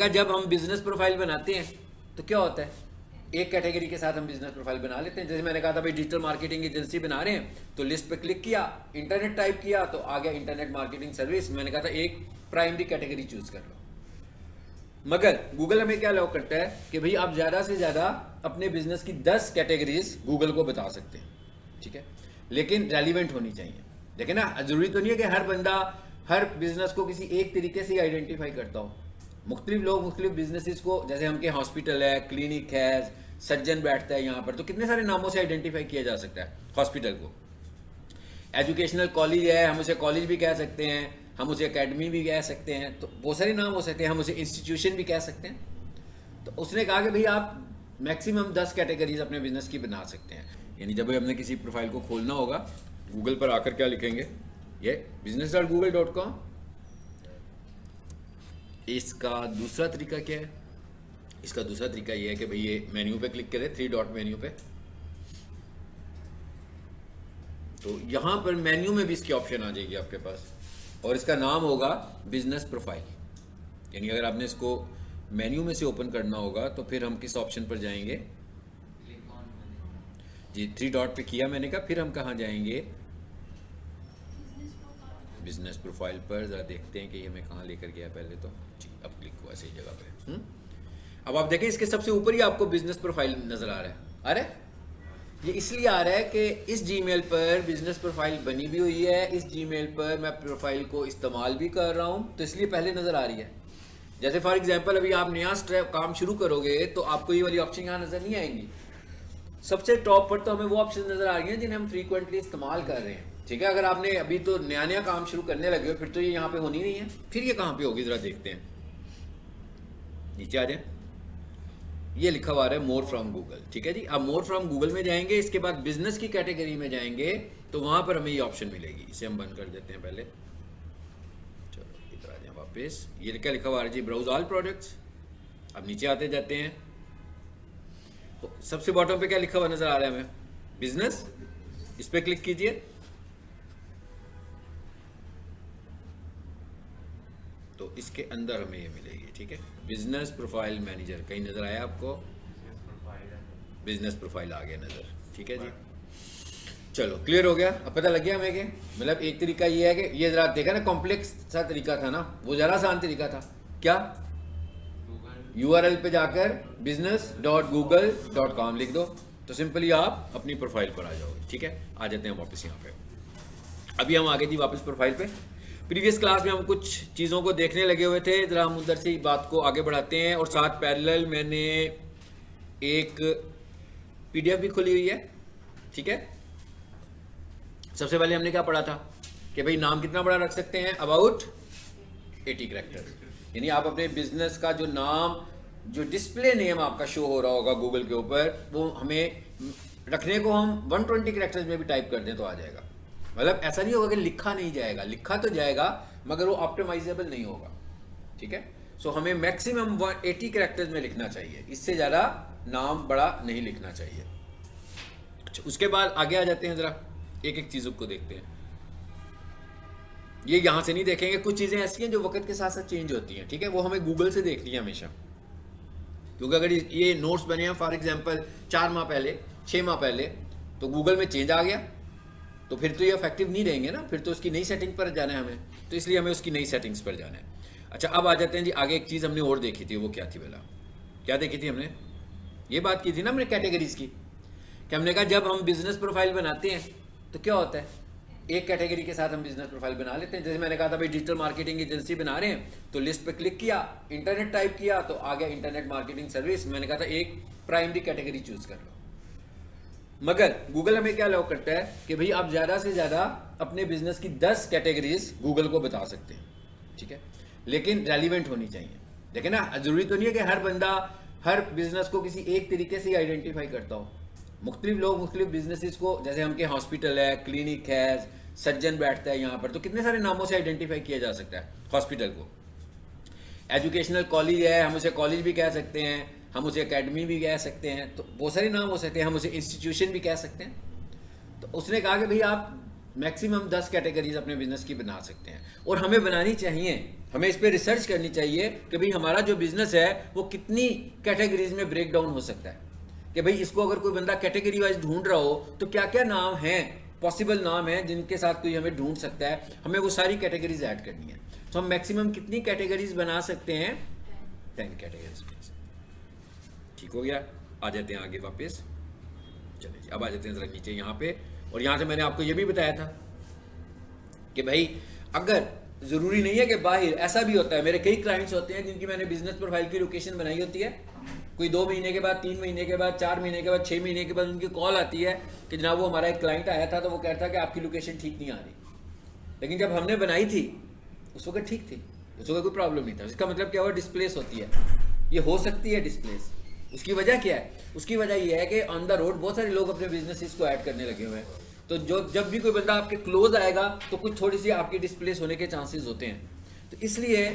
कहा जब हम बिजनेस प्रोफाइल बनाते हैं तो क्या होता है, एक कैटेगरी के साथ हम बिजनेस प्रोफाइल बना लेते हैं। जैसे मैंने कहा था भाई डिजिटल मार्केटिंग एजेंसी बना रहे हैं, तो लिस्ट पे क्लिक किया, इंटरनेट टाइप किया तो आ गया इंटरनेट मार्केटिंग सर्विस। मैंने कहा था एक प्राइमरी कैटेगरी चूज कर लो। मगर गूगल हमें क्या अलाउ करता है कि भाई आप ज़्यादा से ज़्यादा अपने बिजनेस की 10 कैटेगरीज गूगल को बता सकते हैं, ठीक है, लेकिन रेलिवेंट होनी चाहिए। देखिए ना, जरूरी तो नहीं है कि हर बंदा हर बिजनेस को किसी एक तरीके से आइडेंटिफाई करता हो। मुख्तलिफ लोग मुख्तलिफ बिजनेसेस को, जैसे हम के हॉस्पिटल है, क्लिनिक है, सर्जन बैठता है यहाँ पर, तो कितने सारे नामों से आइडेंटिफाई किया जा सकता है हॉस्पिटल को। एजुकेशनल कॉलेज है, हम उसे कॉलेज भी कह सकते हैं, हम उसे एकेडमी भी कह सकते हैं, तो बहुत सारे नाम हो सकते हैं, हम उसे इंस्टीट्यूशन भी कह सकते हैं। तो उसने कहा कि भाई आप मैक्सिमम 10 कैटेगरीज अपने बिजनेस की बना सकते हैं। यानी जब भी हमने किसी प्रोफाइल को खोलना होगा, गूगल पर आकर क्या लिखेंगे, ये business.google.com। इसका दूसरा तरीका क्या है, इसका दूसरा तरीका ये है कि भाई ये मेन्यू पे क्लिक करें, 3 डॉट मेन्यू पे, तो यहाँ पर मेन्यू में भी इसकी ऑप्शन आ जाएगी आपके पास, और इसका नाम होगा बिजनेस प्रोफाइल। यानी अगर आपने इसको मेन्यू में से ओपन करना होगा तो फिर हम किस ऑप्शन पर जाएंगे जी, 3 डॉट पे किया मैंने कहा, फिर हम कहाँ जाएंगे, बिजनेस प्रोफाइल पर। ज़रा देखते हैं कि ये हमें कहाँ लेकर गया पहले तो जी, अब क्लिक हुआ सही जगह पे। अब आप देखें इसके सबसे ऊपर ही आपको बिजनेस प्रोफाइल नज़र आ रहा है। अरे ये इसलिए आ रहा है कि इस जीमेल पर बिजनेस प्रोफाइल बनी भी हुई है, इस जीमेल पर मैं प्रोफाइल को इस्तेमाल भी कर रहा हूँ, तो इसलिए पहले नज़र आ रही है। जैसे फॉर एग्जांपल अभी आप नया काम शुरू करोगे तो आपको ये वाली ऑप्शन यहाँ नज़र नहीं आएंगी। सबसे टॉप पर तो हमें वो ऑप्शन नज़र आ रही हैं जिन्हें हम फ्रीक्वेंटली इस्तेमाल कर रहे हैं, ठीक है। अगर आपने अभी तो नया नया काम शुरू करने लगे हो, फिर तो ये यहाँ पे होनी नहीं है, फिर ये कहाँ पे होगी ज़रा देखते हैं। नीचे आ जाए, ये लिखा हुआ है मोर फ्रॉम गूगल, ठीक है जी। अब मोर फ्रॉम गूगल में जाएंगे, इसके बाद बिजनेस की कैटेगरी में जाएंगे तो वहां पर हमें ये ऑप्शन मिलेगी। इसे हम बंद कर देते हैं पहले, चलो इधर आ जाए वापस। ये क्या लिखा हुआ है जी, ब्राउज ऑल प्रोडक्ट्स। अब नीचे आते जाते हैं, तो सबसे बॉटम पे क्या लिखा हुआ नजर आ रहा है हमें, बिजनेस। इस पर क्लिक कीजिए, तो इसके अंदर हमें ये मिलेगी, ठीक है। बिजनेस प्रोफाइल मैनेजर कहीं नजर आया आपको, बिजनेस प्रोफाइल आ गया नजर, ठीक है जी। चलो क्लियर हो गया, अब पता लग गया हमें कि मतलब एक तरीका ये है कि ये जरा देखा ना, कॉम्प्लेक्स सा तरीका था ना, वो जरा आसान तरीका था। क्या, URL पे जाकर business.google.com लिख दो, तो सिंपली आप अपनी प्रोफाइल पर आ जाओगे, ठीक है। आ जाते हैं वापस यहाँ पे। अभी हम आगे जी वापस प्रोफाइल पे। प्रीवियस क्लास में हम कुछ चीज़ों को देखने लगे हुए थे, ज़रा हम उधर से बात को आगे बढ़ाते हैं। और साथ पैरेलल मैंने एक PDF भी खुली हुई है, ठीक है। सबसे पहले हमने क्या पढ़ा था कि भाई नाम कितना बड़ा रख सकते हैं, अबाउट 80 कैरेक्टर्स। यानी आप अपने बिजनेस का जो नाम, जो डिस्प्ले नेम आपका शो हो रहा होगा गूगल के ऊपर, वो हमें रखने को हम 120 कैरेक्टर्स में भी टाइप कर दें तो आ जाएगा। मतलब ऐसा नहीं होगा कि लिखा नहीं जाएगा, लिखा तो जाएगा मगर वो ऑप्टिमाइजेबल नहीं होगा, ठीक है। सो हमें मैक्सिमम 80 कैरेक्टर्स में लिखना चाहिए, इससे ज़्यादा नाम बड़ा नहीं लिखना चाहिए। अच्छा, उसके बाद आगे आ जाते हैं, ज़रा एक एक चीज़ों को देखते हैं। ये यहाँ से नहीं देखेंगे, कुछ चीज़ें ऐसी हैं जो वक्त के साथ साथ चेंज होती हैं, ठीक है। वो हमें गूगल से देखनी है हमेशा, क्योंकि अगर ये नोट्स बने हैं फॉर एग्जांपल 4 माह पहले, 6 माह पहले, तो गूगल में चेंज आ गया तो फिर तो ये इफेक्टिव नहीं रहेंगे ना, फिर तो उसकी नई सेटिंग पर जाना है हमें, तो इसलिए हमें उसकी नई सेटिंग्स पर जाना है। अच्छा, अब आ जाते हैं जी आगे। एक चीज़ हमने और देखी थी, वो क्या थी भला, क्या देखी थी हमने, ये बात की थी ना हमने कैटेगरीज की, कि हमने कहा जब हम बिजनेस प्रोफाइल बनाते हैं तो क्या होता है, एक कैटेगरी के साथ हम बिजनेस प्रोफाइल बना लेते हैं। जैसे मैंने कहा था भाई डिजिटल मार्केटिंग एजेंसी बना रहे हैं, तो लिस्ट पे क्लिक किया, इंटरनेट टाइप किया तो आ गया इंटरनेट मार्केटिंग सर्विस। मैंने कहा था एक प्राइमरी कैटेगरी चूज कर लो। मगर गूगल हमें क्या अलाउ करता है कि भाई आप ज़्यादा से ज़्यादा अपने बिजनेस की 10 कैटेगरीज गूगल को बता सकते हैं, ठीक है, लेकिन रेलिवेंट होनी चाहिए। देखें ना, जरूरी तो नहीं है कि हर बंदा हर बिजनेस को किसी एक तरीके से आइडेंटिफाई करता हो। मुख्तलिफ लोग मुख्तलिफ बिजनेसेस को, जैसे हम के हॉस्पिटल है, क्लिनिक है, सर्जन बैठता है यहाँ पर, तो कितने सारे नामों से आइडेंटिफाई किया जा सकता है हॉस्पिटल को। एजुकेशनल कॉलेज है, हम उसे कॉलेज भी कह सकते हैं, हम उसे एकेडमी भी कह सकते हैं, तो बहुत सारे नाम हो सकते हैं, हम उसे इंस्टीट्यूशन भी कह सकते हैं। तो उसने कहा कि भाई आप मैक्सिमम 10 कैटेगरीज अपने बिजनेस की बना सकते हैं, और हमें बनानी चाहिए, हमें इस पर रिसर्च करनी चाहिए कि भाई हमारा जो बिजनेस है वो कितनी कैटेगरीज में ब्रेक डाउन हो सकता है, कि भाई इसको अगर कोई बंदा कैटेगरी वाइज ढूंढ रहा हो तो क्या क्या नाम हैं, पॉसिबल नाम है जिनके साथ कोई हमें ढूंढ सकता है, हमें वो सारी कैटेगरीज ऐड करनी है। तो हम मैक्सिमम कितनी कैटेगरीज बना सकते हैं? 10 कैटेगरीज। ठीक हो गया, आ जाते हैं आगे वापस। चलिए जी, अब आ जाते हैं जरा नीचे यहाँ पे, और यहाँ से मैंने आपको ये भी बताया था कि भाई अगर ज़रूरी नहीं है कि बाहर, ऐसा भी होता है, मेरे कई क्लाइंट्स होते हैं जिनकी मैंने बिजनेस प्रोफाइल की लोकेशन बनाई होती है, कोई 2 महीने के बाद, 3 महीने के बाद, 4 महीने के बाद, 6 महीने के बाद उनकी कॉल आती है कि जनाब वो हमारा एक क्लाइंट आया था तो वो कहता कि आपकी लोकेशन ठीक नहीं आ रही, लेकिन जब हमने बनाई थी उस वक्त ठीक थी, उस वक्त कोई प्रॉब्लम नहीं था। इसका मतलब क्या हुआ? डिस्प्लेस होती है, ये हो सकती है डिस्प्लेस। उसकी वजह क्या है? उसकी वजह ये है कि ऑन द रोड बहुत सारे लोग अपने बिजनेस को ऐड करने लगे हुए हैं, तो जो जब भी कोई बंदा आपके क्लोज आएगा तो कुछ थोड़ी सी आपकी डिस्प्लेस होने के चांसेस होते हैं। तो इसलिए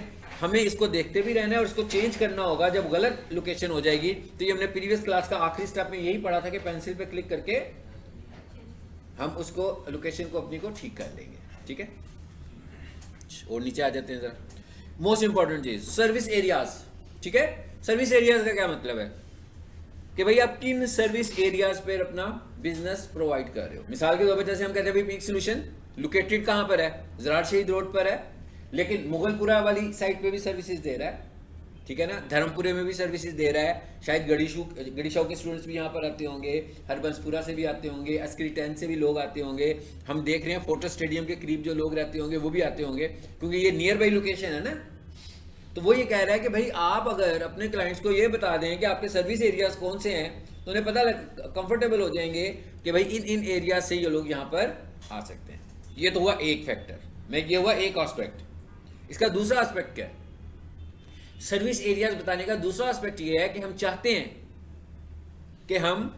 हमें इसको देखते भी रहना है और इसको चेंज करना होगा जब गलत लोकेशन हो जाएगी। तो ये हमने प्रीवियस क्लास का आखिरी स्टेप में यही पढ़ा था कि पेंसिल पे क्लिक करके हम उसको लोकेशन को अपनी को ठीक कर लेंगे। ठीक है, और नीचे आ जाते हैं जरा। मोस्ट इंपॉर्टेंट चीज, सर्विस एरियाज। ठीक है, सर्विस एरियाज का क्या मतलब है कि भाई आप किन सर्विस एरियाज पर अपना बिजनेस प्रोवाइड कर रहे हो। मिसाल के तौर पर जैसे हम कहते हैं भाई पीक सोल्यूशन लोकेटेड कहां पर है? ज़रार शहीद रोड पर है, लेकिन मुगलपुरा वाली साइड पे भी सर्विसेज दे रहा है। ठीक है ना, धर्मपुरे में भी सर्विसेज दे रहा है, शायद गढ़ीशाऊ के स्टूडेंट्स भी यहाँ पर आते होंगे, हरबंसपुरा से भी आते होंगे, अस्करी 10 से भी लोग आते होंगे, हम देख रहे हैं फोटो स्टेडियम के करीब जो लोग रहते होंगे वो भी आते होंगे, क्योंकि ये नियर बाई लोकेशन है ना। तो वो ये कह रहा है कि भाई आप अगर अपने क्लाइंट्स को ये बता दें कि आपके सर्विस एरियाज कौन से हैं तो उन्हें पता कंफर्टेबल हो जाएंगे कि भाई इन एरियाज से ये लोग यहाँ पर आ सकते हैं। ये तो हुआ एक फैक्टर, ये हुआ एक एस्पेक्ट। इसका दूसरा एस्पेक्ट क्या है? सर्विस एरियाज बताने का दूसरा एस्पेक्ट ये है कि हम चाहते हैं कि हम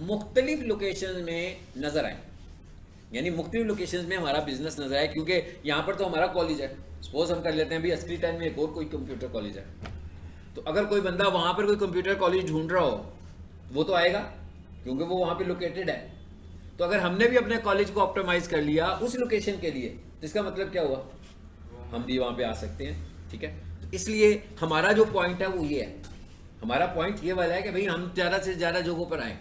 मुख्तलिफ लोकेशन में नजर आए, यानी मुख्तलिफ लोकेशंस में हमारा बिजनेस नजर आए, क्योंकि यहाँ पर तो हमारा कॉलेज है। सपोज हम कर लेते हैं भी अस्करी 10 में एक और कोई कंप्यूटर कॉलेज है, तो अगर कोई बंदा वहाँ पर कोई कंप्यूटर कॉलेज ढूंढ रहा हो वो तो आएगा क्योंकि वो वहाँ पे लोकेटेड है। तो अगर हमने भी अपने कॉलेज को ऑप्टिमाइज कर लिया उस लोकेशन के लिए तो इसका मतलब क्या हुआ? हम भी वहाँ पे आ सकते हैं। ठीक है, तो इसलिए हमारा जो पॉइंट है वो ये है, हमारा पॉइंट ये वाला है कि भाई हम ज़्यादा से ज़्यादा जगहों पर आएँ।